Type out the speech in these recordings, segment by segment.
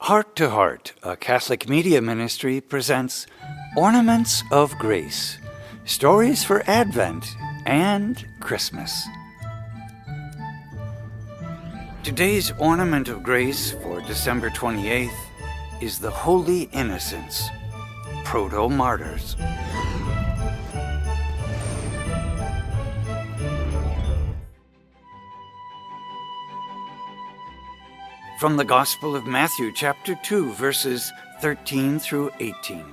Heart to Heart, a Catholic media ministry, presents Ornaments of Grace, stories for Advent and Christmas. Today's Ornament of Grace for December 28th is the Holy Innocents, Proto-Martyrs. From the Gospel of Matthew, chapter 2, verses 13 through 18.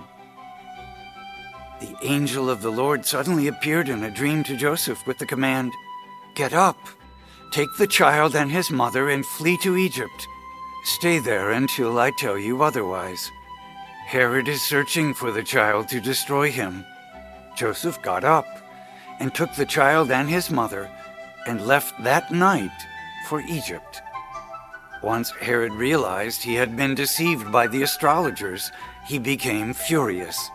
The angel of the Lord suddenly appeared in a dream to Joseph with the command, "Get up, take the child and his mother and flee to Egypt. Stay there until I tell you otherwise. Herod is searching for the child to destroy him." Joseph got up and took the child and his mother and left that night for Egypt. Once Herod realized he had been deceived by the astrologers, he became furious.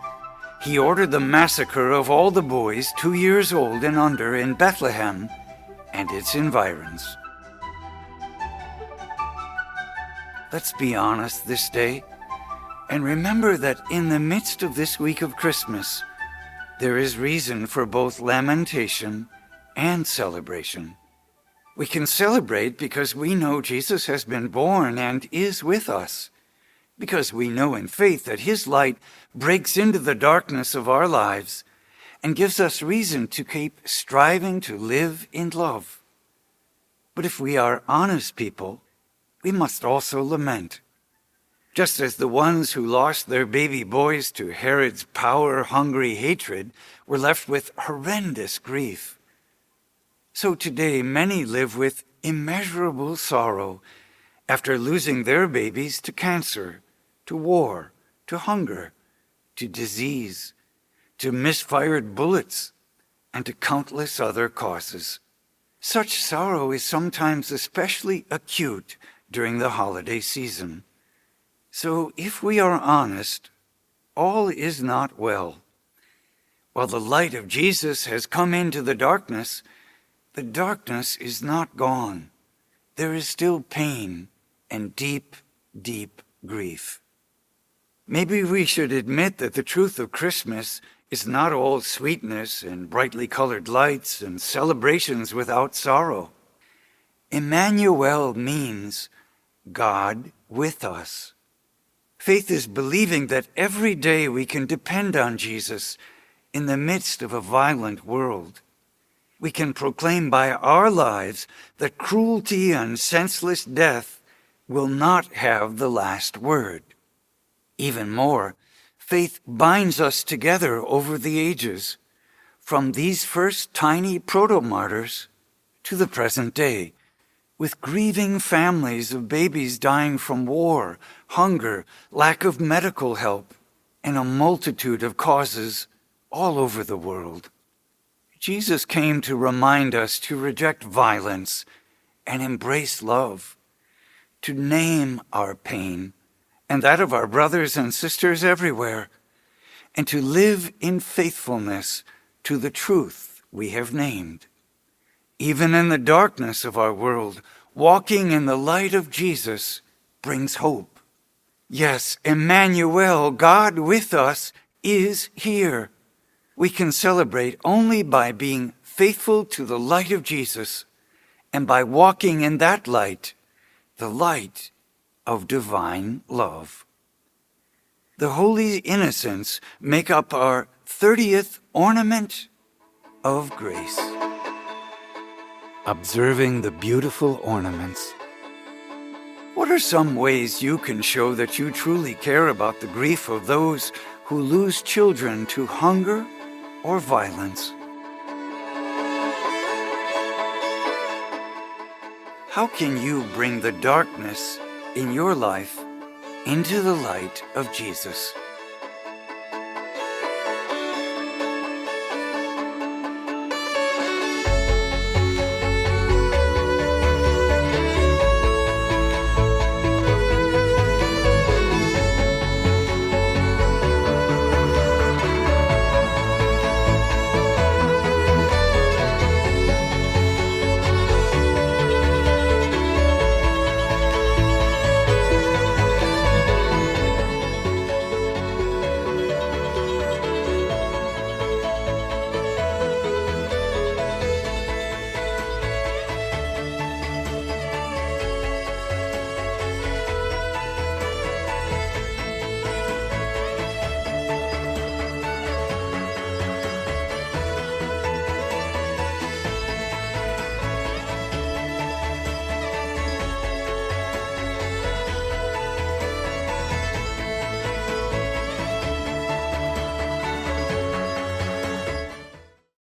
He ordered the massacre of all the boys 2 years old and under in Bethlehem and its environs. Let's be honest this day and remember that in the midst of this week of Christmas, there is reason for both lamentation and celebration. We can celebrate because we know Jesus has been born and is with us, because we know in faith that his light breaks into the darkness of our lives and gives us reason to keep striving to live in love. But if we are honest people, we must also lament. Just as the ones who lost their baby boys to Herod's power-hungry hatred were left with horrendous grief, so today many live with immeasurable sorrow after losing their babies to cancer, to war, to hunger, to disease, to misfired bullets, and to countless other causes. Such sorrow is sometimes especially acute during the holiday season. So if we are honest, all is not well. While the light of Jesus has come into the darkness is not gone. There is still pain and deep, deep grief. Maybe we should admit that the truth of Christmas is not all sweetness and brightly colored lights and celebrations without sorrow. Emmanuel means God with us. Faith is believing that every day we can depend on Jesus in the midst of a violent world. We can proclaim by our lives that cruelty and senseless death will not have the last word. Even more, faith binds us together over the ages, from these first tiny proto-martyrs to the present day, with grieving families of babies dying from war, hunger, lack of medical help, and a multitude of causes all over the world. Jesus came to remind us to reject violence and embrace love, to name our pain and that of our brothers and sisters everywhere, and to live in faithfulness to the truth we have named. Even in the darkness of our world, walking in the light of Jesus brings hope. Yes, Emmanuel, God with us, is here. We can celebrate only by being faithful to the light of Jesus and by walking in that light, the light of divine love. The Holy Innocents make up our 30th Ornament of Grace. Observing the beautiful ornaments. What are some ways you can show that you truly care about the grief of those who lose children to hunger or violence? How can you bring the darkness in your life into the light of Jesus?